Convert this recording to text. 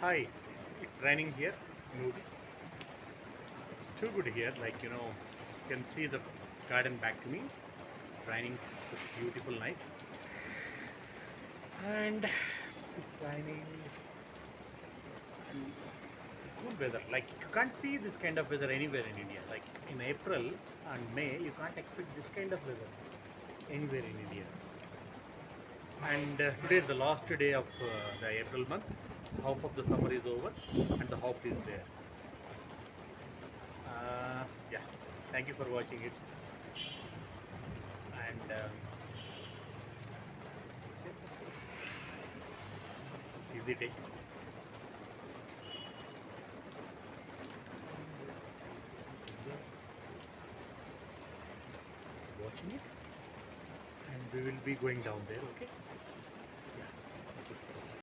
Hi, it's raining here in Ooty. It's too good here, you can see the garden back to me. It's raining, it's a beautiful night. And it's raining and it's a cool weather. Like, you can't see this kind of weather anywhere in India. Like, in April and May, you can't expect this kind of weather anywhere in India. And today is the last day of the April month. Half of the summer is over and the half is there. Yeah, thank you for watching it. And easy day. Watching it, and we will be going down there. Okay.